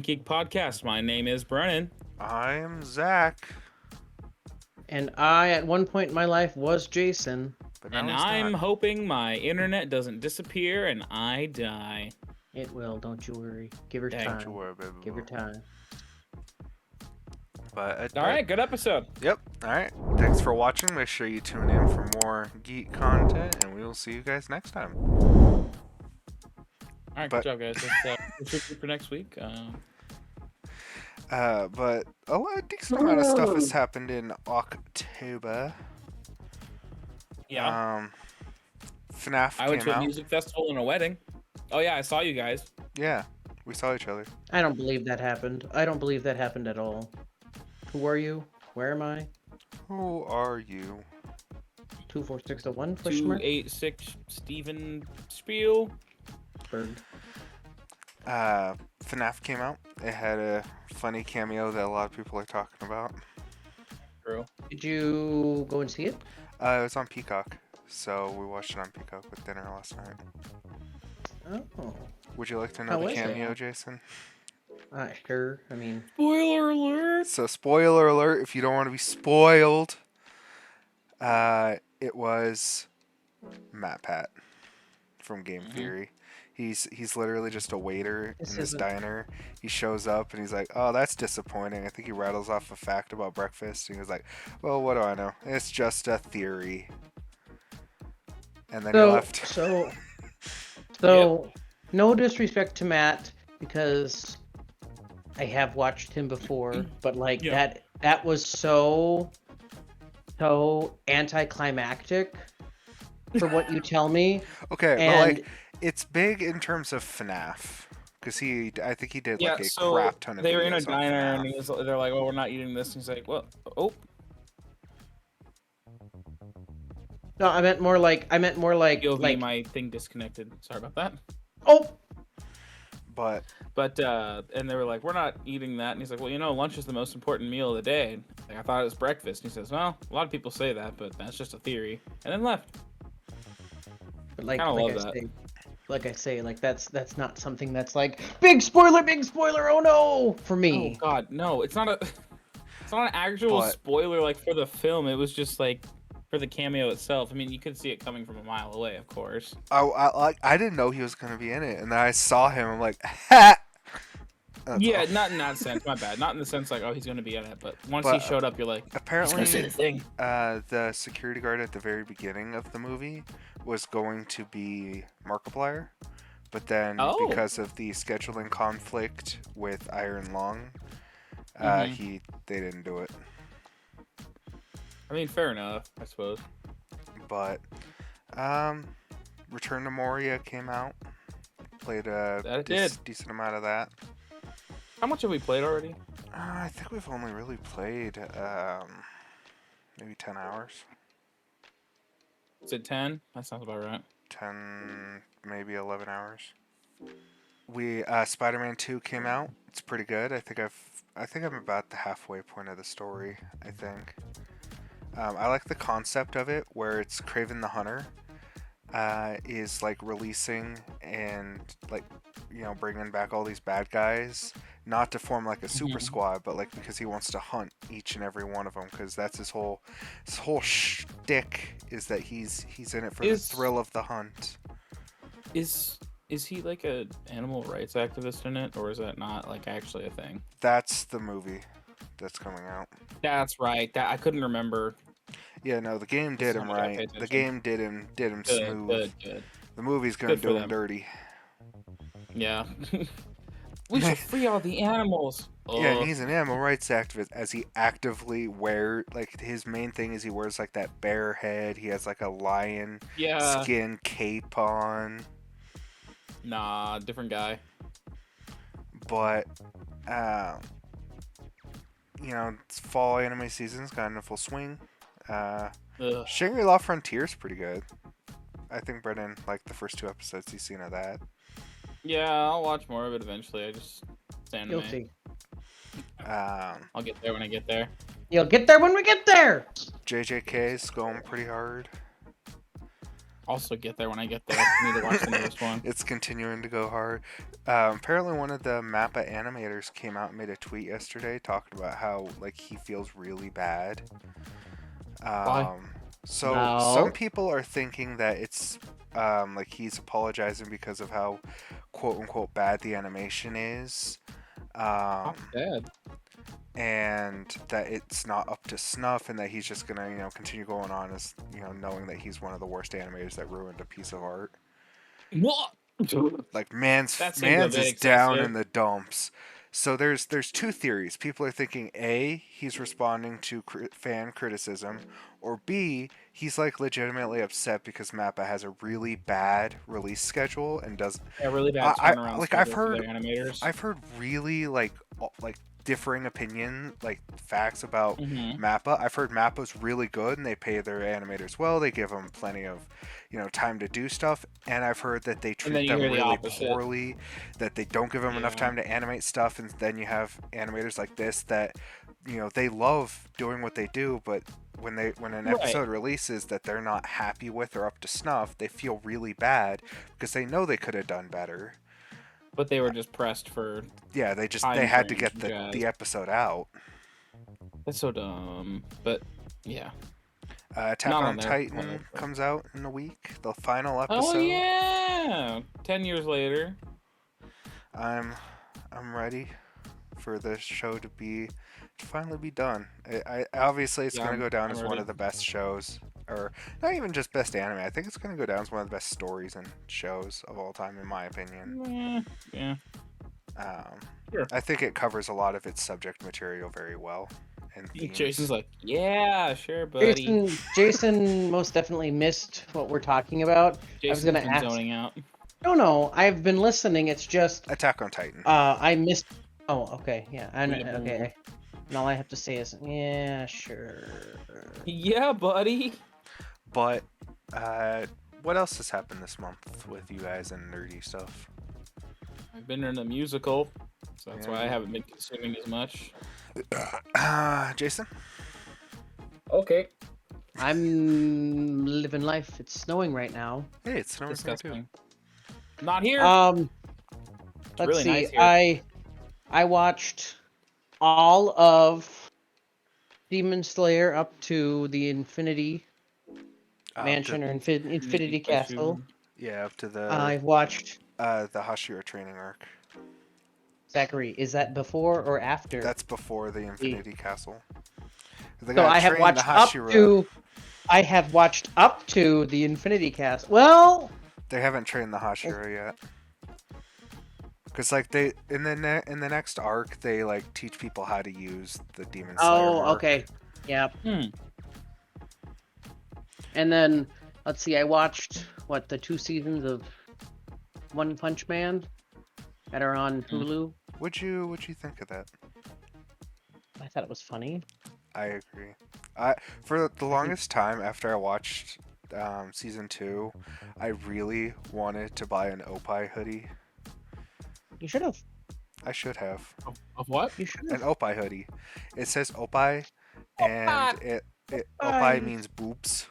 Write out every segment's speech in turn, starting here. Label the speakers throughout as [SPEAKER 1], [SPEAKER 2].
[SPEAKER 1] Geek podcast. My name is Brennan.
[SPEAKER 2] I am Zach.
[SPEAKER 3] And I, at one point in my life, was Jason.
[SPEAKER 2] But now
[SPEAKER 1] And
[SPEAKER 2] he's
[SPEAKER 1] I'm
[SPEAKER 2] not.
[SPEAKER 1] hoping my internet doesn't disappear and I die.
[SPEAKER 3] It will, don't you worry. Give her
[SPEAKER 1] Dang.
[SPEAKER 3] time.
[SPEAKER 2] Don't you worry, baby.
[SPEAKER 3] Give her time.
[SPEAKER 2] But
[SPEAKER 1] All right, good episode.
[SPEAKER 2] Yep. All right. Thanks for watching. Make sure you tune in for more Geek content, and we will see you guys next time.
[SPEAKER 1] All right,
[SPEAKER 2] But-
[SPEAKER 1] good job, guys. Let's review for next week.
[SPEAKER 2] But a decent amount of stuff has happened in October.
[SPEAKER 1] Yeah,
[SPEAKER 2] FNAF
[SPEAKER 1] I went
[SPEAKER 2] came
[SPEAKER 1] to a
[SPEAKER 2] out.
[SPEAKER 1] music festival and a wedding. Oh yeah, I saw you guys.
[SPEAKER 2] Yeah, we saw each other.
[SPEAKER 3] I don't believe that happened. I don't believe that happened at all. Who are you? Where am I?
[SPEAKER 2] Who are you?
[SPEAKER 3] 24601? Question mark?
[SPEAKER 1] 286 Steven Spiel.
[SPEAKER 3] Bird.
[SPEAKER 2] FNAF came out. It had a funny cameo that a lot of people are talking about.
[SPEAKER 1] True.
[SPEAKER 3] Did you go and see it?
[SPEAKER 2] It was on Peacock, so we watched it on Peacock with dinner last night.
[SPEAKER 3] Oh.
[SPEAKER 2] Would you like to know
[SPEAKER 3] How
[SPEAKER 2] the
[SPEAKER 3] was it?
[SPEAKER 2] cameo, Jason?
[SPEAKER 3] Sure. I mean,
[SPEAKER 1] Spoiler alert.
[SPEAKER 2] So, spoiler alert, if you don't want to be spoiled, it was Matt Pat from Game Theory. He's literally just a waiter
[SPEAKER 3] This
[SPEAKER 2] in this
[SPEAKER 3] isn't-
[SPEAKER 2] diner. He shows up and he's like, "Oh, that's disappointing." I think he rattles off a fact about breakfast. And he was like, "Well, what do I know? It's just a theory." And then he left.
[SPEAKER 3] So, no disrespect to Matt, because I have watched him before, but like
[SPEAKER 1] Yeah.
[SPEAKER 3] that was so anticlimactic for what you tell me.
[SPEAKER 2] Okay, but
[SPEAKER 3] And
[SPEAKER 2] like, it's big in terms of FNAF. Because I think he did
[SPEAKER 1] Yeah,
[SPEAKER 2] like a
[SPEAKER 1] so
[SPEAKER 2] crap ton of
[SPEAKER 1] they were in a
[SPEAKER 2] videos on
[SPEAKER 1] diner and
[SPEAKER 2] FNAF.
[SPEAKER 1] they're like, "Oh, we're not eating this." And he's like, "Well, oh,
[SPEAKER 3] no, I meant more like
[SPEAKER 1] POV, my thing disconnected. Sorry about that."
[SPEAKER 3] oh,
[SPEAKER 2] But
[SPEAKER 1] But and they were like, "We're not eating that." And he's like, "Well, lunch is the most important meal of the day." Like, I thought it was breakfast. And he says, "Well, a lot of people say that, but that's just a theory." And then left.
[SPEAKER 3] but like
[SPEAKER 1] Kinda love
[SPEAKER 3] I
[SPEAKER 1] that.
[SPEAKER 3] say, that's not something that's like big spoiler, oh no, for me.
[SPEAKER 1] Oh God, no! It's not an actual
[SPEAKER 2] But-
[SPEAKER 1] spoiler like for the film. It was just like for the cameo itself. I mean, you could see it coming from a mile away, of course.
[SPEAKER 2] I didn't know he was gonna be in it, and then I saw him. I'm like, ha! That's
[SPEAKER 1] Yeah,
[SPEAKER 2] all.
[SPEAKER 1] not in that sense. My bad. Not in the sense like, oh, he's gonna be in it. But once
[SPEAKER 2] But,
[SPEAKER 1] he showed up, you're like, he's gonna say
[SPEAKER 2] Apparently,
[SPEAKER 1] the thing.
[SPEAKER 2] the security guard at the very beginning of the movie was going to be Markiplier, but then
[SPEAKER 1] Oh.
[SPEAKER 2] because of the scheduling conflict with Iron Long,
[SPEAKER 1] Mhm.
[SPEAKER 2] they didn't do it.
[SPEAKER 1] I mean, fair enough, I suppose.
[SPEAKER 2] But Return to Moria came out. Played
[SPEAKER 1] That
[SPEAKER 2] a
[SPEAKER 1] it did.
[SPEAKER 2] decent amount of that.
[SPEAKER 1] How much have we played already?
[SPEAKER 2] I think we've only really played maybe 10 hours.
[SPEAKER 1] Is it 10? That sounds about right.
[SPEAKER 2] 10, maybe 11 hours. Spider-Man 2 came out. It's pretty good. I think I'm about the halfway point of the story, I think. I like the concept of it, where it's Kraven the Hunter is like releasing and like, bringing back all these bad guys, not to form like a super
[SPEAKER 1] Mhm.
[SPEAKER 2] squad, but like because he wants to hunt each and every one of them, because that's his whole shtick, is that he's in it for the thrill of the hunt.
[SPEAKER 1] Is he like a animal rights activist in it, or is that not like actually a thing?
[SPEAKER 2] That's the movie that's coming out.
[SPEAKER 1] That's right. That I couldn't remember.
[SPEAKER 2] Yeah, no, the game did him
[SPEAKER 1] That's how much I
[SPEAKER 2] right.
[SPEAKER 1] pay
[SPEAKER 2] The
[SPEAKER 1] attention.
[SPEAKER 2] game did him
[SPEAKER 1] Good,
[SPEAKER 2] smooth.
[SPEAKER 1] good.
[SPEAKER 2] The movie's gonna
[SPEAKER 1] Good for
[SPEAKER 2] do him
[SPEAKER 1] them.
[SPEAKER 2] dirty.
[SPEAKER 1] Yeah. We should free all the animals.
[SPEAKER 2] Yeah, and
[SPEAKER 1] Ugh.
[SPEAKER 2] he's an animal rights activist, as he actively like, his main thing is he wears like that bear head. He has like a lion
[SPEAKER 1] Yeah.
[SPEAKER 2] skin cape on.
[SPEAKER 1] Nah, different guy.
[SPEAKER 2] But it's fall anime season's got in full swing.
[SPEAKER 1] Ugh.
[SPEAKER 2] Shangri-La Frontier's pretty good. I think Brennan liked the first 2 episodes he's seen of that.
[SPEAKER 1] Yeah, I'll watch more of it eventually. It's anime.
[SPEAKER 3] You'll see.
[SPEAKER 1] I'll get there when I get there.
[SPEAKER 3] You'll get there when we get there.
[SPEAKER 2] JJK's going pretty hard.
[SPEAKER 1] also get there when I get there. I need to watch the newest one.
[SPEAKER 2] It's continuing to go hard. Apparently, one of the Mappa animators came out and made a tweet yesterday talking about how like he feels really bad.
[SPEAKER 1] Why?
[SPEAKER 2] So
[SPEAKER 3] No.
[SPEAKER 2] some people are thinking that it's like he's apologizing because of how quote unquote bad the animation is.
[SPEAKER 1] Not bad.
[SPEAKER 2] And that it's not up to snuff, and that he's just gonna, continue going on as, knowing that he's one of the worst animators that ruined a piece of art.
[SPEAKER 1] What?
[SPEAKER 2] Like man's
[SPEAKER 1] That seems a
[SPEAKER 2] man's
[SPEAKER 1] bit
[SPEAKER 2] is down
[SPEAKER 1] excessive.
[SPEAKER 2] in the dumps. So there's two theories. People are thinking A, he's responding to fan criticism, or B, he's like legitimately upset because Mappa has a really bad release schedule and does.
[SPEAKER 1] Yeah, really bad
[SPEAKER 2] I
[SPEAKER 1] turnaround
[SPEAKER 2] like I've
[SPEAKER 1] schedule for
[SPEAKER 2] heard
[SPEAKER 1] their animators.
[SPEAKER 2] I've heard really like differing opinion, like facts about
[SPEAKER 1] Mm-hmm.
[SPEAKER 2] Mappa. I've heard Mappa's really good and they pay their animators well. They give them plenty of, time to do stuff. And I've heard that they
[SPEAKER 1] And then
[SPEAKER 2] treat
[SPEAKER 1] you
[SPEAKER 2] them
[SPEAKER 1] hear the
[SPEAKER 2] really
[SPEAKER 1] opposite.
[SPEAKER 2] poorly, that they don't give them enough
[SPEAKER 1] Yeah.
[SPEAKER 2] time to animate stuff. And then you have animators like this that, they love doing what they do, but when an
[SPEAKER 1] Right.
[SPEAKER 2] episode releases that they're not happy with or up to snuff, they feel really bad because they know they could have done better.
[SPEAKER 1] But they were just pressed for.
[SPEAKER 2] Yeah, they
[SPEAKER 1] Time
[SPEAKER 2] had to
[SPEAKER 1] frames
[SPEAKER 2] get
[SPEAKER 1] and
[SPEAKER 2] the
[SPEAKER 1] jazz.
[SPEAKER 2] episode out.
[SPEAKER 1] That's so dumb. But yeah.
[SPEAKER 2] Attack
[SPEAKER 1] Not
[SPEAKER 2] on
[SPEAKER 1] on their
[SPEAKER 2] Titan
[SPEAKER 1] level, but-
[SPEAKER 2] comes out in a week. The final episode.
[SPEAKER 1] Oh yeah. 10 years later.
[SPEAKER 2] I'm ready for this show to finally be done. I obviously it's
[SPEAKER 1] Yeah,
[SPEAKER 2] gonna go down
[SPEAKER 1] I'm
[SPEAKER 2] as one
[SPEAKER 1] ready.
[SPEAKER 2] of the best shows, or not even just best anime. I think it's gonna go down as one of the best stories and shows of all time, in my opinion.
[SPEAKER 1] Yeah.
[SPEAKER 2] Um,
[SPEAKER 1] Sure.
[SPEAKER 2] I think it covers a lot of its subject material very well. And themes.
[SPEAKER 1] Jason's like, yeah, sure, buddy.
[SPEAKER 3] Jason most definitely missed what we're talking about.
[SPEAKER 1] Jason's
[SPEAKER 3] gonna
[SPEAKER 1] been
[SPEAKER 3] ask-
[SPEAKER 1] zoning out.
[SPEAKER 3] No, I've been listening. It's just
[SPEAKER 2] Attack on Titan.
[SPEAKER 3] I missed. Oh, okay, yeah,
[SPEAKER 1] Yeah.
[SPEAKER 3] okay. And all I have to say is, yeah, sure.
[SPEAKER 1] Yeah, buddy.
[SPEAKER 2] But what else has happened this month with you guys and nerdy stuff?
[SPEAKER 1] I've been in a musical, so that's why I
[SPEAKER 2] Yeah.
[SPEAKER 1] haven't been consuming as much.
[SPEAKER 2] Jason?
[SPEAKER 1] Okay.
[SPEAKER 3] I'm living life. It's snowing right now.
[SPEAKER 2] Hey, it's snowing here too.
[SPEAKER 1] Disgusting. Not here.
[SPEAKER 3] Let's
[SPEAKER 1] really
[SPEAKER 3] see.
[SPEAKER 1] nice here.
[SPEAKER 3] I watched all of Demon Slayer up to the Infinity Mansion or Infinity Castle.
[SPEAKER 2] Yeah, up to the
[SPEAKER 3] I've watched
[SPEAKER 2] Hashira training arc.
[SPEAKER 3] Zachary. Is that before or after?
[SPEAKER 2] That's before the Infinity Castle. They
[SPEAKER 3] So
[SPEAKER 2] gotta
[SPEAKER 3] I have
[SPEAKER 2] train
[SPEAKER 3] watched
[SPEAKER 2] the
[SPEAKER 3] up
[SPEAKER 2] Hashira.
[SPEAKER 3] to. I have watched up to the Infinity Castle. Well,
[SPEAKER 2] They haven't trained the Hashira yet. Cause like they in the next arc they like teach people how to use the Demon Slayer.
[SPEAKER 3] oh,
[SPEAKER 2] mark.
[SPEAKER 3] okay, yep.
[SPEAKER 1] Hmm.
[SPEAKER 3] And then let's see. I watched the 2 seasons of One Punch Man that are on Hulu.
[SPEAKER 2] What'd you think of that?
[SPEAKER 3] I thought it was funny.
[SPEAKER 2] I agree. For the longest time after I watched season 2, I really wanted to buy an Opie hoodie.
[SPEAKER 3] You should have.
[SPEAKER 2] I should have
[SPEAKER 1] Of what?
[SPEAKER 3] You should
[SPEAKER 2] an
[SPEAKER 3] have.
[SPEAKER 2] Opie hoodie. It says Opie, and it Opie means boobs.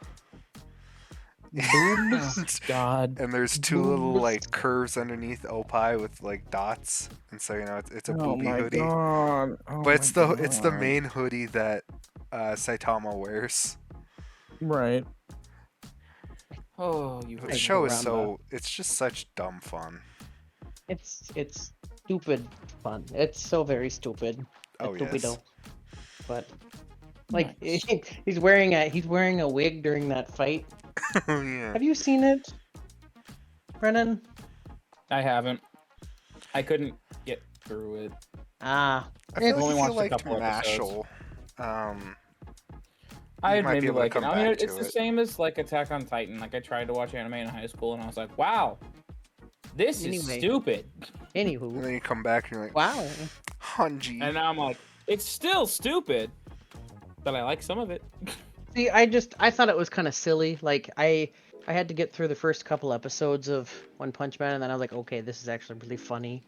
[SPEAKER 3] Boobs?
[SPEAKER 1] God.
[SPEAKER 2] And there's 2 little
[SPEAKER 3] Boobs.
[SPEAKER 2] like curves underneath Opie with like dots, and so it's a boobie hoodie.
[SPEAKER 1] God.
[SPEAKER 2] But it's the main hoodie that Saitama wears.
[SPEAKER 1] Right. Oh, you.
[SPEAKER 2] The
[SPEAKER 3] Like
[SPEAKER 2] show is
[SPEAKER 3] around
[SPEAKER 2] it's just such dumb fun.
[SPEAKER 3] It's stupid fun. It's so very stupid.
[SPEAKER 2] Oh
[SPEAKER 3] Stupido.
[SPEAKER 2] yes.
[SPEAKER 3] But like
[SPEAKER 1] Nice.
[SPEAKER 3] he's wearing a wig during that fight.
[SPEAKER 2] Oh yeah.
[SPEAKER 3] Have you seen it, Brennan?
[SPEAKER 1] I haven't. I couldn't get through it.
[SPEAKER 3] Ah,
[SPEAKER 2] I feel
[SPEAKER 3] I've
[SPEAKER 1] only
[SPEAKER 2] like you
[SPEAKER 1] watched a
[SPEAKER 2] liked
[SPEAKER 1] couple
[SPEAKER 2] Mashal.
[SPEAKER 1] I
[SPEAKER 2] might be
[SPEAKER 1] maybe
[SPEAKER 2] able to
[SPEAKER 1] like it.
[SPEAKER 2] come
[SPEAKER 1] I mean,
[SPEAKER 2] back
[SPEAKER 1] it's
[SPEAKER 2] to
[SPEAKER 1] the
[SPEAKER 2] it.
[SPEAKER 1] same as like Attack on Titan. Like I tried to watch anime in high school, and I was like, "Wow, this is
[SPEAKER 3] Anyway.
[SPEAKER 1] stupid."
[SPEAKER 2] And
[SPEAKER 3] anywho.
[SPEAKER 2] then you come back and you're like,
[SPEAKER 3] Wow.
[SPEAKER 2] Hanji.
[SPEAKER 1] And now I'm like, "It's still stupid," but I like some of it.
[SPEAKER 3] See, I thought it was kind of silly. Like I had to get through the first couple episodes of One Punch Man, and then I was like, okay, this is actually really funny.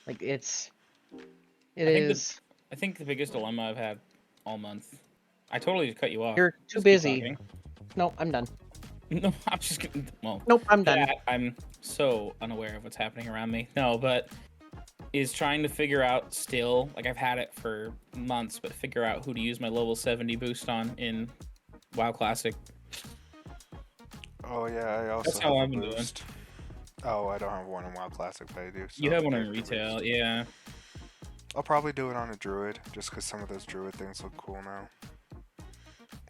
[SPEAKER 3] Like it is.
[SPEAKER 1] I think the biggest dilemma I've had all month. I totally just cut you off.
[SPEAKER 3] You're too
[SPEAKER 1] Just keep
[SPEAKER 3] busy.
[SPEAKER 1] talking.
[SPEAKER 3] No, I'm done.
[SPEAKER 1] No, I'm just kidding. Well,
[SPEAKER 3] Nope, I'm done.
[SPEAKER 1] I'm so unaware of what's happening around me. No, but is trying to figure out still, like I've had it for months, but figure out who to use my level 70 boost on in WoW Classic.
[SPEAKER 2] Oh yeah, I also
[SPEAKER 1] That's how
[SPEAKER 2] have
[SPEAKER 1] I've
[SPEAKER 2] a
[SPEAKER 1] been doing.
[SPEAKER 2] boost. Oh, I don't have one in WoW Classic, but I do.
[SPEAKER 1] You
[SPEAKER 2] So
[SPEAKER 1] have one in
[SPEAKER 2] character
[SPEAKER 1] retail,
[SPEAKER 2] boost.
[SPEAKER 1] yeah.
[SPEAKER 2] I'll probably do it on a druid, just because some of those druid things look cool now.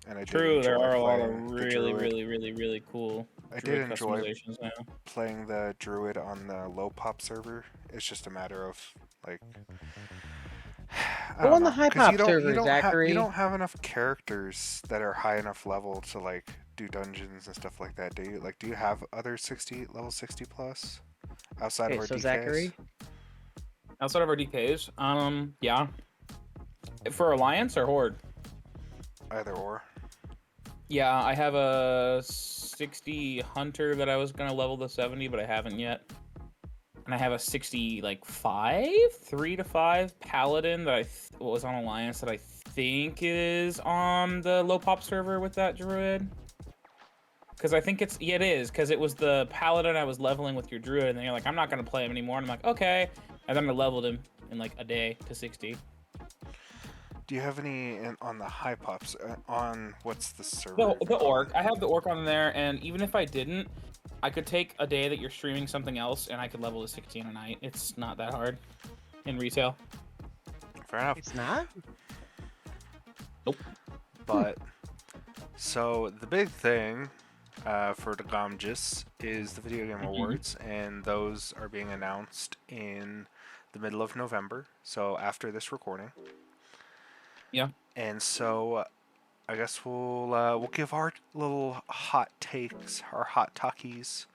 [SPEAKER 2] And I did
[SPEAKER 1] True, there
[SPEAKER 2] enjoy
[SPEAKER 1] are a lot of
[SPEAKER 2] playing the
[SPEAKER 1] really,
[SPEAKER 2] druid.
[SPEAKER 1] really cool
[SPEAKER 2] I did
[SPEAKER 1] druid
[SPEAKER 2] enjoy
[SPEAKER 1] customizations now.
[SPEAKER 2] playing the druid on the low pop server. It's just a matter of like I
[SPEAKER 3] Go
[SPEAKER 2] don't
[SPEAKER 3] on the
[SPEAKER 2] know,
[SPEAKER 3] high
[SPEAKER 2] because
[SPEAKER 3] pop server,
[SPEAKER 2] you
[SPEAKER 3] Zachary.
[SPEAKER 2] don't have enough characters that are high enough level to like do dungeons and stuff like that. Do you? Like, do you have other level 60 plus outside of
[SPEAKER 3] Okay,
[SPEAKER 2] our
[SPEAKER 3] so
[SPEAKER 2] DKs?
[SPEAKER 3] Zachary.
[SPEAKER 1] Outside of our DKs, yeah. For Alliance or Horde?
[SPEAKER 2] Either or.
[SPEAKER 1] Yeah, I have a 60 Hunter that I was gonna level to 70, but I haven't yet. And I have a 60 like 3 to 5 Paladin that was on Alliance that I think is on the low pop server with that druid. Because I think it is, because it was the Paladin I was leveling with your druid, and then you're like, I'm not gonna play him anymore, and I'm like, okay. And then I leveled him in like a day to 60.
[SPEAKER 2] Do you have any on the high pops? On what's the server?
[SPEAKER 1] The orc. I have the orc on there, and even if I didn't, I could take a day that you're streaming something else, and I could level to 60 in a night. It's not that hard in retail.
[SPEAKER 2] Fair enough.
[SPEAKER 3] It's not?
[SPEAKER 1] Nope.
[SPEAKER 2] But so the big thing for the Gamgis is the Video Game Awards, and those are being announced in the middle of November, so after this recording.
[SPEAKER 1] Yeah.
[SPEAKER 2] And so I guess we'll give our little hot takes, our hot talkies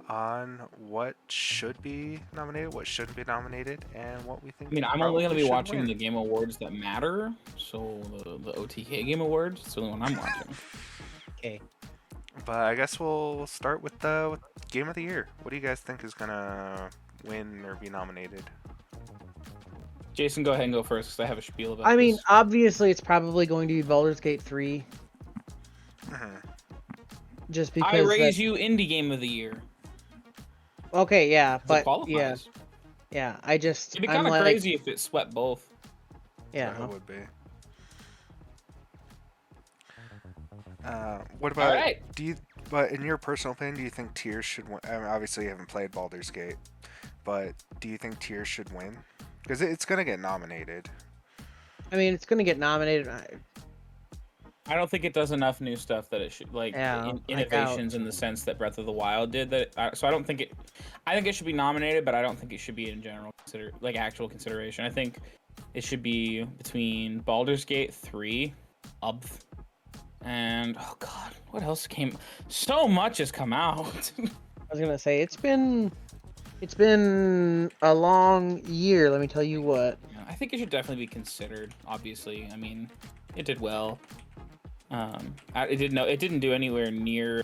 [SPEAKER 2] on what should be nominated, what shouldn't be nominated, and what we think.
[SPEAKER 1] I mean, I'm only going to be
[SPEAKER 2] should
[SPEAKER 1] watching
[SPEAKER 2] win.
[SPEAKER 1] the Game Awards that matter, so the OTK Game Awards, it's the only one I'm watching.
[SPEAKER 3] Okay.
[SPEAKER 2] But I guess we'll start with the Game of the Year. What do you guys think is gonna win or be nominated?
[SPEAKER 1] Jason, go ahead and go first, because I have a spiel about
[SPEAKER 3] I mean,
[SPEAKER 1] this.
[SPEAKER 3] obviously, it's probably going to be Baldur's Gate 3. Just because.
[SPEAKER 1] I raise you Indie Game of the Year.
[SPEAKER 3] Okay, yeah,
[SPEAKER 1] It
[SPEAKER 3] but
[SPEAKER 1] qualifies.
[SPEAKER 3] yeah. I just.
[SPEAKER 1] It'd be
[SPEAKER 3] I'm
[SPEAKER 1] kind of
[SPEAKER 3] like,
[SPEAKER 1] crazy if it swept both.
[SPEAKER 3] Yeah.
[SPEAKER 2] It would be. What about?
[SPEAKER 1] All right.
[SPEAKER 2] But in your personal opinion, do you think Tears should win? I mean, obviously, you haven't played Baldur's Gate, but do you think Tears should win? Because it's gonna get nominated.
[SPEAKER 3] I mean, it's gonna get nominated.
[SPEAKER 1] I don't think it does enough new stuff that it should, like, innovations in the sense that Breath of the Wild did. So I don't think it. I think it should be nominated, but I don't think it should be in general actual consideration. I think it should be between Baldur's Gate 3, and oh god, what else came? So much has come out.
[SPEAKER 3] I was gonna say it's been a long year. Let me tell you what.
[SPEAKER 1] Yeah, I think it should definitely be considered. Obviously, I mean, it did well. It didn't do anywhere near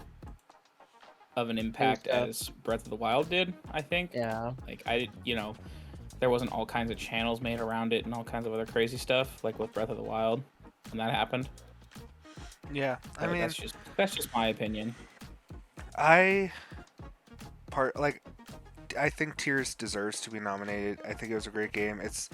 [SPEAKER 1] of an impact as Breath of the Wild did. I think.
[SPEAKER 3] Yeah.
[SPEAKER 1] Like there wasn't all kinds of channels made around it and all kinds of other crazy stuff like with Breath of the Wild when that happened.
[SPEAKER 2] Yeah, I mean,
[SPEAKER 1] that's just my opinion.
[SPEAKER 2] I think Tears deserves to be nominated. I think it was a great game. It's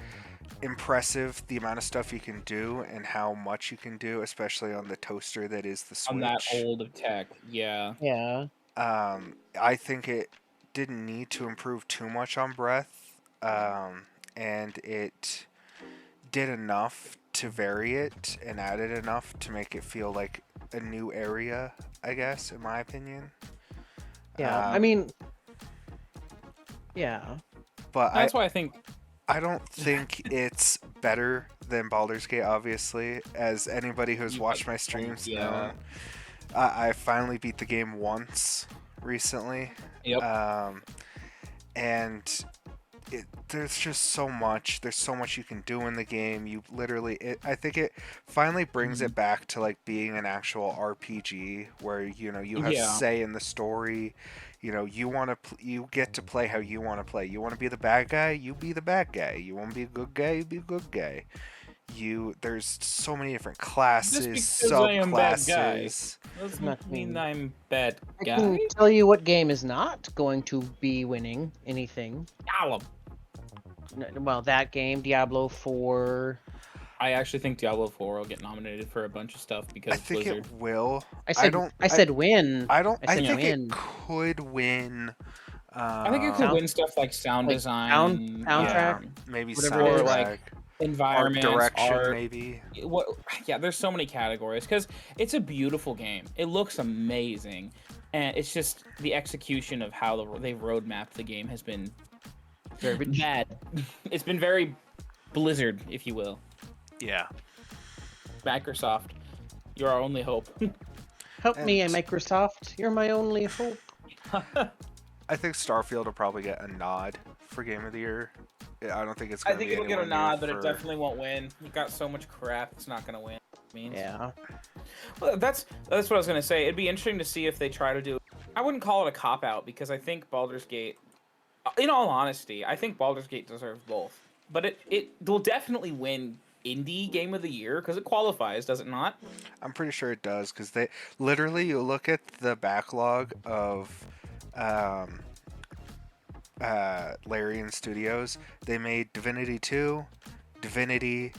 [SPEAKER 2] impressive the amount of stuff you can do and how much you can do, especially on the toaster that is the Switch.
[SPEAKER 1] On that old of tech, yeah.
[SPEAKER 3] Yeah.
[SPEAKER 2] I think it didn't need to improve too much on Breath, and it did enough to vary it and added enough to make it feel like a new area, I guess, in my opinion.
[SPEAKER 3] Yeah, I mean, yeah.
[SPEAKER 2] But
[SPEAKER 1] that's why I think
[SPEAKER 2] I don't think it's better than Baldur's Gate, obviously. As anybody who's watched my streams knows, I finally beat the game once recently.
[SPEAKER 1] Yep.
[SPEAKER 2] And there's just so much. There's so much you can do in the game. You literally, I think it finally brings it back to like being an actual RPG where you have say in the story. You get to play how you want to play. You want to be the bad guy, you be the bad guy. You want to be a good guy, you be a good guy. There's so many different
[SPEAKER 1] Just
[SPEAKER 2] classes,
[SPEAKER 1] because I am bad guy
[SPEAKER 2] subclasses.
[SPEAKER 1] doesn't
[SPEAKER 3] Not
[SPEAKER 1] mean
[SPEAKER 3] mean-
[SPEAKER 1] I'm bad
[SPEAKER 3] I
[SPEAKER 1] guy.
[SPEAKER 3] can tell you what game is not going to be winning anything.
[SPEAKER 1] Gollum.
[SPEAKER 3] Well, that game, Diablo 4.
[SPEAKER 1] I actually think Diablo 4 will get nominated for a bunch of stuff because
[SPEAKER 2] I
[SPEAKER 1] it's
[SPEAKER 2] think
[SPEAKER 1] Blizzard.
[SPEAKER 2] it will.
[SPEAKER 3] I said win.
[SPEAKER 2] I don't.
[SPEAKER 3] I
[SPEAKER 2] I
[SPEAKER 3] said
[SPEAKER 2] think it
[SPEAKER 3] win.
[SPEAKER 2] could win.
[SPEAKER 1] I think it could win stuff like sound
[SPEAKER 3] like
[SPEAKER 1] design,
[SPEAKER 3] soundtrack,
[SPEAKER 2] maybe
[SPEAKER 3] whatever it
[SPEAKER 1] or
[SPEAKER 3] is.
[SPEAKER 2] soundtrack,
[SPEAKER 1] like environments,
[SPEAKER 2] art direction,
[SPEAKER 1] art.
[SPEAKER 2] maybe.
[SPEAKER 1] What? Yeah, there's so many categories because it's a beautiful game. It looks amazing, and it's just the execution of how they've roadmapped the game has been
[SPEAKER 3] Garbage.
[SPEAKER 1] bad. It's been very Blizzard, if you will.
[SPEAKER 2] Yeah.
[SPEAKER 1] Microsoft, you're our only hope.
[SPEAKER 3] Help me,
[SPEAKER 2] And-
[SPEAKER 3] Microsoft. You're my only hope.
[SPEAKER 2] I think Starfield will probably get a nod for Game of the Year. I don't think it's
[SPEAKER 1] I
[SPEAKER 2] going to
[SPEAKER 1] think
[SPEAKER 2] be
[SPEAKER 1] it'll get a
[SPEAKER 2] anywhere near
[SPEAKER 1] nod, but it
[SPEAKER 2] for-
[SPEAKER 1] definitely won't win. You got so much crap, it's not gonna win. Means.
[SPEAKER 3] Yeah.
[SPEAKER 1] Well, that's what I was gonna say. It'd be interesting to see if they try to do. I wouldn't call it a cop out because I think Baldur's Gate. In all honesty, I think Baldur's Gate deserves both, but it will definitely win Indie Game of the Year because it qualifies, does it not?
[SPEAKER 2] I'm pretty sure it does because they literally, you look at the backlog of Larian Studios. They made Divinity 2, Divinity,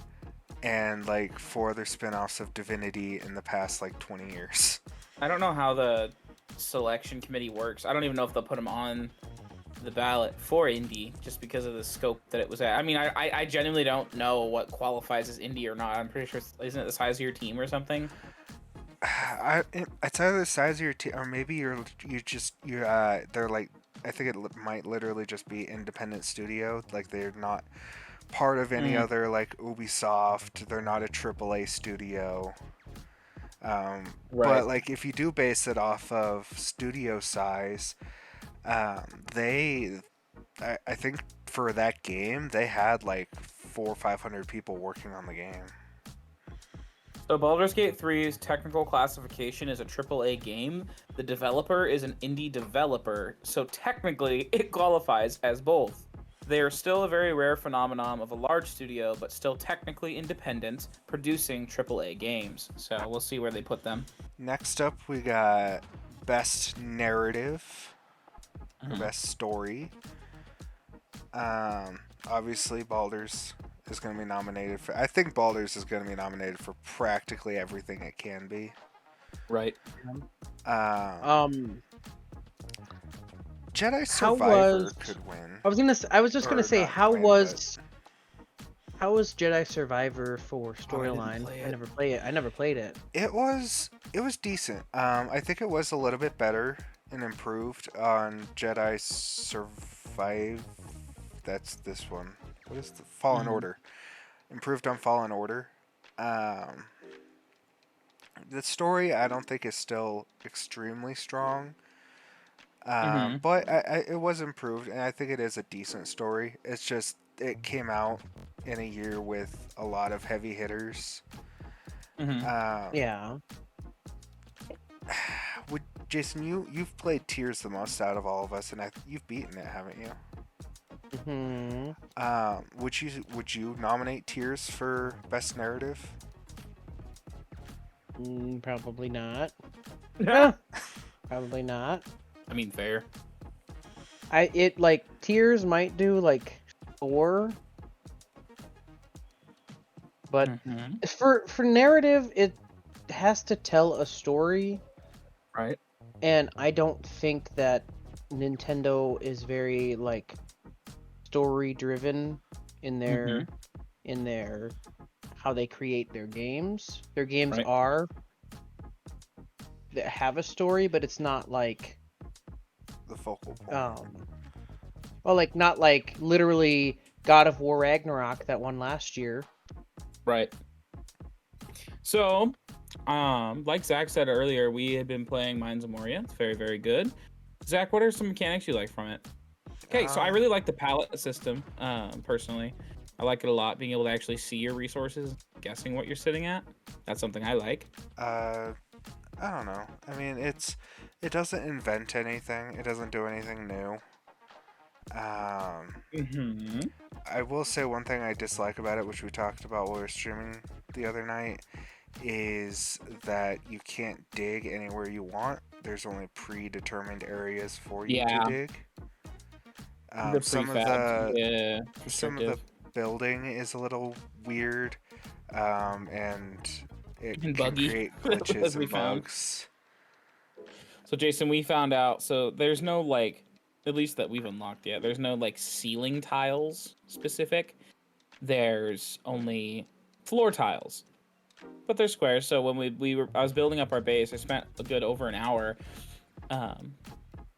[SPEAKER 2] and like 4 other spin-offs of Divinity in the past like 20 years.
[SPEAKER 1] I don't know how the selection committee works. I don't even know if they'll put them on the ballot for indie just because of the scope that it was at. I mean, I genuinely don't know what qualifies as indie or not. I'm pretty sure isn't it the size of your team or something?
[SPEAKER 2] It's either the size of your team or maybe they're like, I think it might literally just be independent studio. Like they're not part of any other like Ubisoft. They're not a AAA studio.
[SPEAKER 1] Right.
[SPEAKER 2] But like if you do base it off of studio size, I think for that game they had like 400 or 500 people working on the game.
[SPEAKER 1] So Baldur's Gate 3's technical classification is a AAA game. The developer is an indie developer, so technically it qualifies as both. They are still a very rare phenomenon of a large studio, but still technically independent, producing AAA games. So we'll see where they put them.
[SPEAKER 2] Next up, we got Best Narrative or Best Story. Obviously, Baldur's is going to be nominated for. I think Baldur's is going to be nominated for practically everything it can be.
[SPEAKER 1] Right.
[SPEAKER 2] Jedi Survivor could win.
[SPEAKER 3] I was just gonna
[SPEAKER 2] Or
[SPEAKER 3] say
[SPEAKER 2] not
[SPEAKER 3] how
[SPEAKER 2] win,
[SPEAKER 3] was Jedi Survivor for storyline?
[SPEAKER 1] play
[SPEAKER 3] I
[SPEAKER 1] it.
[SPEAKER 3] never played it. I never played it.
[SPEAKER 2] It was decent. I think it was a little bit better and improved on Jedi Survive. That's this one. What is the Fallen Order? Improved on Fallen Order. The story I don't think is still extremely strong. But it was improved, and I think it is a decent story. It's just it came out in a year with a lot of heavy hitters.
[SPEAKER 3] Yeah.
[SPEAKER 2] Jason, you've played Tears the most out of all of us, and you've beaten it, haven't you? Would you nominate Tears for Best Narrative?
[SPEAKER 3] Probably not.
[SPEAKER 1] Yeah.
[SPEAKER 3] Probably not.
[SPEAKER 1] I mean, fair.
[SPEAKER 3] Tears might do like 4, but for narrative it has to tell a story,
[SPEAKER 1] Right.
[SPEAKER 3] and I don't think that Nintendo is very like story driven in their how they create their games. Their games
[SPEAKER 1] Right.
[SPEAKER 3] are that have a story, but it's not like
[SPEAKER 2] The focal point.
[SPEAKER 3] well, like not like literally God of War Ragnarok that won last year.
[SPEAKER 1] Right. So, like Zach said earlier, we had been playing Mines of Moria. It's very, very good. Zach, what are some mechanics you like from it? Okay, so I really like the palette system, personally. I like it a lot, being able to actually see your resources, guessing what you're sitting at. That's something I like.
[SPEAKER 2] I don't know. I mean, it doesn't invent anything. It doesn't do anything new.
[SPEAKER 1] Mm-hmm.
[SPEAKER 2] I will say one thing I dislike about it, which we talked about while we were streaming the other night, is that you can't dig anywhere you want. There's only predetermined areas for you to
[SPEAKER 1] Yeah,
[SPEAKER 2] dig.
[SPEAKER 1] the
[SPEAKER 2] Some of
[SPEAKER 1] prefabs.
[SPEAKER 2] the
[SPEAKER 1] Yeah,
[SPEAKER 2] some of the
[SPEAKER 1] restrictive.
[SPEAKER 2] building is a little weird, and it
[SPEAKER 1] And
[SPEAKER 2] can
[SPEAKER 1] buggy,
[SPEAKER 2] create
[SPEAKER 1] as
[SPEAKER 2] glitches
[SPEAKER 1] we
[SPEAKER 2] and
[SPEAKER 1] found.
[SPEAKER 2] bugs.
[SPEAKER 1] So Jason, we found out. So there's no like, at least that we've unlocked yet. There's no like ceiling tiles specific. There's only floor tiles, but they're square. So when I was building up our base, I spent a good over an hour, um,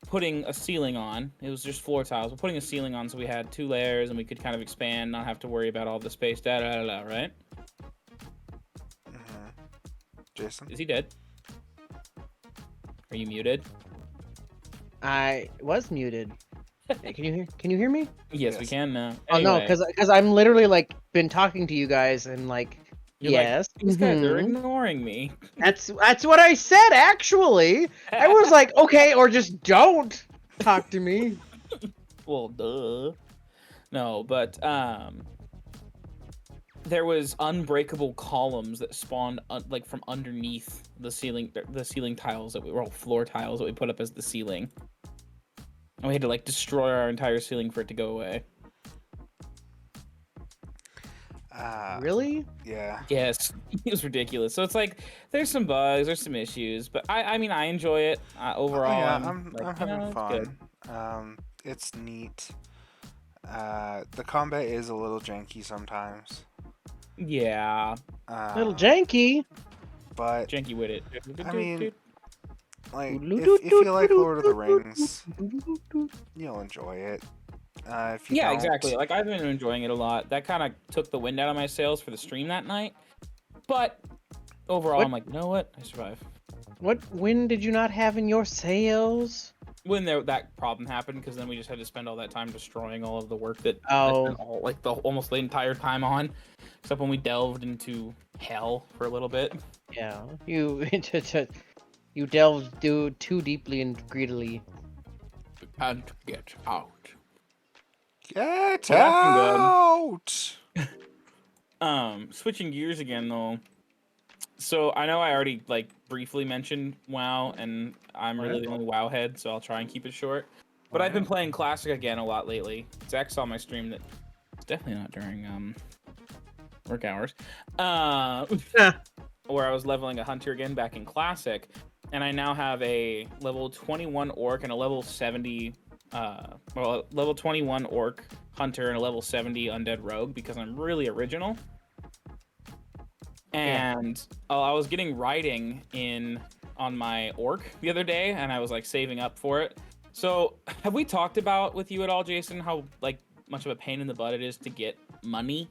[SPEAKER 1] putting a ceiling on. It was just floor tiles, but putting a ceiling on so we had 2 layers and we could kind of expand, not have to worry about all the space. Da da da da. Right?
[SPEAKER 2] hmm Jason?
[SPEAKER 1] Is he dead? Are you muted?
[SPEAKER 3] I was muted. Hey, can you hear me?
[SPEAKER 1] Yes, we
[SPEAKER 2] Yes.
[SPEAKER 1] can now.
[SPEAKER 3] Oh no,
[SPEAKER 1] Anyway,
[SPEAKER 3] because I'm literally like been talking to you guys and like
[SPEAKER 1] you're like,
[SPEAKER 3] yes.
[SPEAKER 1] these guys are
[SPEAKER 3] mhm.
[SPEAKER 1] ignoring me.
[SPEAKER 3] That's what I said actually. I was like, okay, or just don't talk to me.
[SPEAKER 1] Well, duh. No, but there was unbreakable columns that spawned like from underneath the ceiling tiles that well, floor tiles that we put up as the ceiling. And we had to like destroy our entire ceiling for it to go away.
[SPEAKER 3] Really?
[SPEAKER 2] Yeah.
[SPEAKER 1] Yes, it was ridiculous. So it's like there's some bugs, there's some issues, but I mean I enjoy it overall.
[SPEAKER 2] Yeah,
[SPEAKER 1] I'm like,
[SPEAKER 2] I'm having
[SPEAKER 1] it's good.
[SPEAKER 2] fun. It's neat. The combat is a little janky sometimes.
[SPEAKER 1] Yeah,
[SPEAKER 3] Little
[SPEAKER 2] Um,
[SPEAKER 3] janky.
[SPEAKER 2] but
[SPEAKER 1] janky with it.
[SPEAKER 2] I mean, like if you like Lord of the Rings, you'll enjoy it. If you
[SPEAKER 1] Yeah,
[SPEAKER 2] don't,
[SPEAKER 1] exactly. Like I've been enjoying it a lot. That kind of took the wind out of my sails for the stream that night. But overall,
[SPEAKER 3] What?
[SPEAKER 1] I'm like, you know what? I survived.
[SPEAKER 3] What wind did you not have in your sails?
[SPEAKER 1] When that problem happened, because then we just had to spend all that time destroying all of the work that I
[SPEAKER 3] Oh.
[SPEAKER 1] spent all like almost the entire time on, except when we delved into hell for a little bit.
[SPEAKER 3] Yeah, you you delved too deeply and greedily.
[SPEAKER 1] And get out.
[SPEAKER 2] get
[SPEAKER 1] Yeah, that's been good.
[SPEAKER 2] out.
[SPEAKER 1] Switching gears again though. So I know I already like briefly mentioned WoW, and I'm really the only WoW head, so I'll try and keep it short. But I've been playing Classic again a lot lately. Zach saw my stream that it's definitely not during work hours. Where I was leveling a hunter again back in Classic, and I now have a level 21 orc and a level 70 level 21 orc hunter and a level 70 undead rogue because I'm really original. And I was getting writing on my orc the other day, and I was like saving up for it. So have we talked about with you at all, Jason, how like much of a pain in the butt it is to get money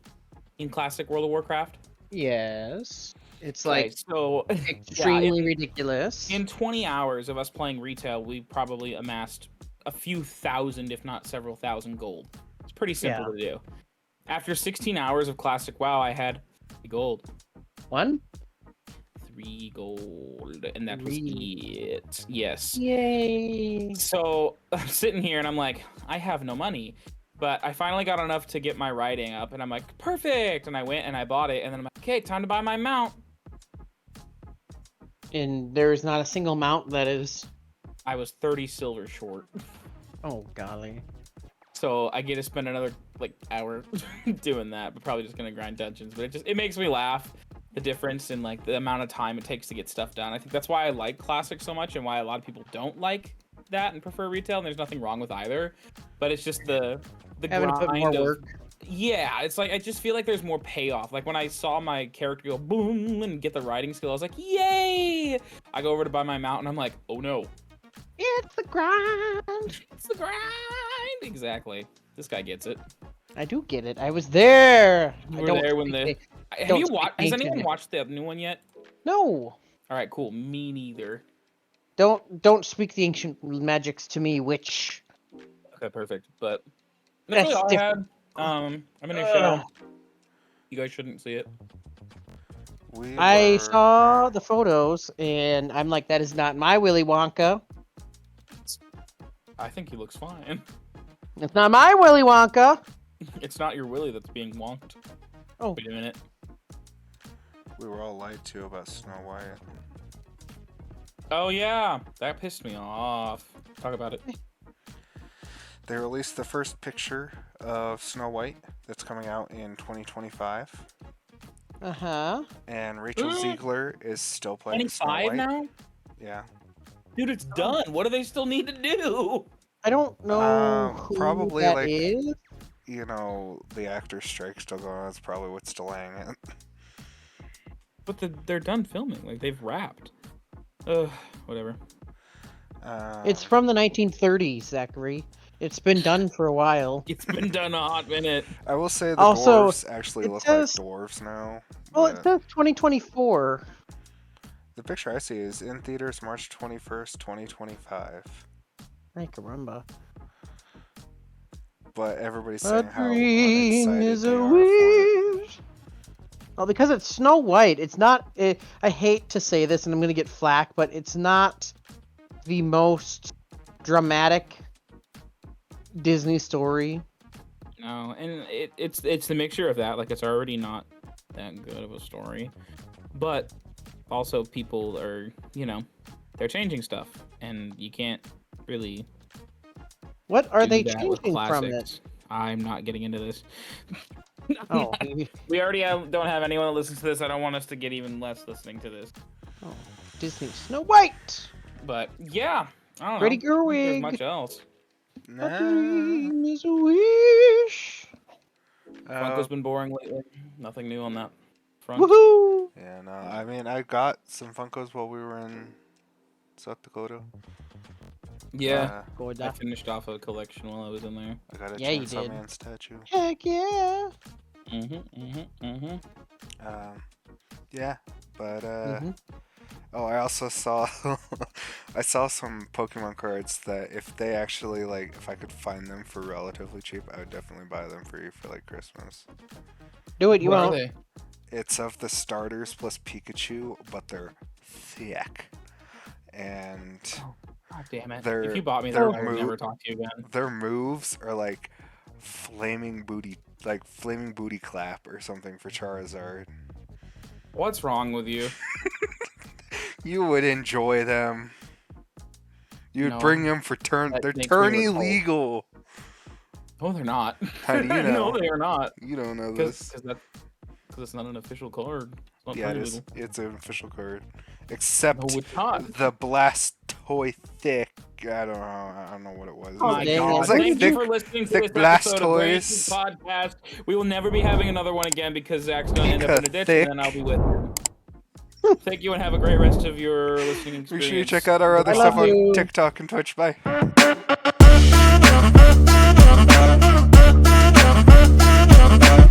[SPEAKER 1] in Classic World of Warcraft?
[SPEAKER 3] Yes. It's
[SPEAKER 1] Okay,
[SPEAKER 3] like
[SPEAKER 1] so
[SPEAKER 3] extremely ridiculous.
[SPEAKER 1] in 20 hours of us playing retail, we probably amassed a few thousand, if not several thousand gold. It's pretty simple to do. After 16 hours of Classic WoW, I had 3 gold. 3 gold, and that was it. Yes.
[SPEAKER 3] Yay!
[SPEAKER 1] So I'm sitting here and I'm like, I have no money, but I finally got enough to get my writing up, and I'm like, perfect. And I went and I bought it, and then I'm like, okay, time to buy my mount.
[SPEAKER 3] And there is not a single mount that is.
[SPEAKER 1] I was 30 silver short.
[SPEAKER 3] Oh golly.
[SPEAKER 1] So I get to spend another like hour doing that, but probably just gonna grind dungeons. But it makes me laugh, the difference in like the amount of time it takes to get stuff done. I think that's why I like Classic so much, and why a lot of people don't like that and prefer retail. And there's nothing wrong with either, but it's just the
[SPEAKER 3] Having to put more
[SPEAKER 1] grind of,
[SPEAKER 3] work.
[SPEAKER 1] yeah, it's like I just feel like there's more payoff. Like when I saw my character go boom and get the writing skill, I was like, yay! I go over to buy my mount, and I'm like, oh no.
[SPEAKER 3] It's the grind.
[SPEAKER 1] It's the grind! Exactly. This guy gets it.
[SPEAKER 3] I do get it. I was there.
[SPEAKER 1] You
[SPEAKER 3] I
[SPEAKER 1] were
[SPEAKER 3] don't
[SPEAKER 1] there when
[SPEAKER 3] speak
[SPEAKER 1] Have
[SPEAKER 3] don't
[SPEAKER 1] you
[SPEAKER 3] speak
[SPEAKER 1] watched? Has
[SPEAKER 3] ancient
[SPEAKER 1] anyone
[SPEAKER 3] yet.
[SPEAKER 1] watched the new one yet?
[SPEAKER 3] No.
[SPEAKER 1] All right, cool. Me neither.
[SPEAKER 3] Don't speak the ancient magics to me, witch.
[SPEAKER 1] Okay, perfect. But that's really
[SPEAKER 3] That's
[SPEAKER 1] all I had.
[SPEAKER 3] different.
[SPEAKER 1] I'm in a show. You guys shouldn't see it.
[SPEAKER 3] I saw the photos and I'm like, that is not my Willy Wonka.
[SPEAKER 1] I think he looks fine.
[SPEAKER 3] It's not my Willy Wonka.
[SPEAKER 1] It's not your Willy that's being wonked.
[SPEAKER 3] Oh.
[SPEAKER 1] Wait a minute.
[SPEAKER 2] We were all lied to about Snow White.
[SPEAKER 1] Oh yeah, that pissed me off. Talk about it.
[SPEAKER 2] They released the first picture of Snow White that's coming out in 2025.
[SPEAKER 3] Uh-huh.
[SPEAKER 2] And Rachel Ziegler is still playing Snow
[SPEAKER 1] 25
[SPEAKER 2] White.
[SPEAKER 1] now?
[SPEAKER 2] Yeah.
[SPEAKER 1] Dude, it's done. What do they still need to do?
[SPEAKER 3] I don't know who
[SPEAKER 2] probably,
[SPEAKER 3] that
[SPEAKER 2] like-
[SPEAKER 3] is.
[SPEAKER 2] You know, the actor strike still going on. That's probably what's delaying it.
[SPEAKER 1] But they're done filming. Like, they've wrapped. Ugh, whatever.
[SPEAKER 3] It's from the 1930s, Zachary. It's been done for a while.
[SPEAKER 1] It's been done a hot minute.
[SPEAKER 2] I will say the
[SPEAKER 3] Also,
[SPEAKER 2] dwarves actually
[SPEAKER 3] it
[SPEAKER 2] look
[SPEAKER 3] says-
[SPEAKER 2] like dwarves now.
[SPEAKER 3] Well, it
[SPEAKER 2] but
[SPEAKER 3] says 2024.
[SPEAKER 2] the picture I see is in theaters March 21st, 2025.
[SPEAKER 3] I can remember.
[SPEAKER 2] But everybody's
[SPEAKER 3] A
[SPEAKER 2] saying how
[SPEAKER 3] dream
[SPEAKER 2] unexcited
[SPEAKER 3] is
[SPEAKER 2] they
[SPEAKER 3] a
[SPEAKER 2] are for it.
[SPEAKER 3] wish. Well, because it's Snow White, it's not. I hate to say this, and I'm gonna get flack, but it's not the most dramatic Disney story.
[SPEAKER 1] No, and it's the mixture of that. Like, it's already not that good of a story, but also people are, they're changing stuff, and you can't really.
[SPEAKER 3] What are
[SPEAKER 1] do
[SPEAKER 3] they
[SPEAKER 1] that with
[SPEAKER 3] changing from it?
[SPEAKER 1] classics. I'm not getting into this.
[SPEAKER 3] Oh,
[SPEAKER 1] We already don't have anyone that listens to this. I don't want us to get even less listening to this.
[SPEAKER 3] oh, Disney Snow White.
[SPEAKER 1] But yeah, I don't
[SPEAKER 3] Pretty
[SPEAKER 1] know. I don't think there's
[SPEAKER 3] Gerwig.
[SPEAKER 1] much else.
[SPEAKER 3] A
[SPEAKER 2] Nah.
[SPEAKER 3] dream is a wish.
[SPEAKER 1] Funko's been boring lately. Nothing new on that front.
[SPEAKER 3] Woohoo!
[SPEAKER 2] Yeah, no. I mean, I got some Funkos while we were in South Dakota.
[SPEAKER 1] Yeah, I
[SPEAKER 3] Gorda.
[SPEAKER 1] finished off a collection while I was in there.
[SPEAKER 2] I got a
[SPEAKER 3] Yeah, you
[SPEAKER 2] Chainsaw
[SPEAKER 3] did.
[SPEAKER 2] Man statue.
[SPEAKER 3] Heck yeah.
[SPEAKER 2] Yeah, but
[SPEAKER 3] Mhm.
[SPEAKER 2] oh, I also saw I saw some Pokemon cards that if they actually if I could find them for relatively cheap, I would definitely buy them for you for like Christmas.
[SPEAKER 3] Do it, you
[SPEAKER 1] What are
[SPEAKER 3] won't.
[SPEAKER 1] they?
[SPEAKER 2] It's of the starters plus Pikachu, but they're thick. And
[SPEAKER 1] God damn it!
[SPEAKER 2] They're-
[SPEAKER 1] If you bought me
[SPEAKER 2] they're
[SPEAKER 1] that, I would
[SPEAKER 2] mo-
[SPEAKER 1] never talk to you again.
[SPEAKER 2] their moves are like flaming booty clap or something for Charizard.
[SPEAKER 1] What's wrong with you?
[SPEAKER 2] You would enjoy them. You'd
[SPEAKER 1] No,
[SPEAKER 2] bring them for
[SPEAKER 1] that
[SPEAKER 2] they're
[SPEAKER 1] makes me
[SPEAKER 2] tourney
[SPEAKER 1] repulsed.
[SPEAKER 2] legal.
[SPEAKER 1] No, they're not.
[SPEAKER 2] How do you know?
[SPEAKER 1] No, they are not.
[SPEAKER 2] You don't know
[SPEAKER 1] Because
[SPEAKER 2] this.
[SPEAKER 1] it's not an official card. It's not
[SPEAKER 2] Yeah, it
[SPEAKER 1] pretty
[SPEAKER 2] is.
[SPEAKER 1] legal.
[SPEAKER 2] It's an official card. Except
[SPEAKER 1] No, it's not.
[SPEAKER 2] the Blastoise. I don't know what it was. It
[SPEAKER 3] Oh,
[SPEAKER 2] was
[SPEAKER 1] My
[SPEAKER 2] like,
[SPEAKER 3] dang
[SPEAKER 1] God!
[SPEAKER 3] it.
[SPEAKER 2] it's like
[SPEAKER 1] Thank
[SPEAKER 2] thick,
[SPEAKER 1] you for listening to
[SPEAKER 2] thick
[SPEAKER 1] this episode of Brain
[SPEAKER 2] Blastoise.
[SPEAKER 1] Podcast. We will never be having another one again because Zach's gonna end up in a ditch,
[SPEAKER 2] Thick.
[SPEAKER 1] and then I'll be with him. Thank you, and have a great rest of your listening experience.
[SPEAKER 2] Make sure you check out our other
[SPEAKER 3] I
[SPEAKER 2] stuff
[SPEAKER 3] love
[SPEAKER 2] on
[SPEAKER 3] you.
[SPEAKER 2] TikTok and Twitch. Bye.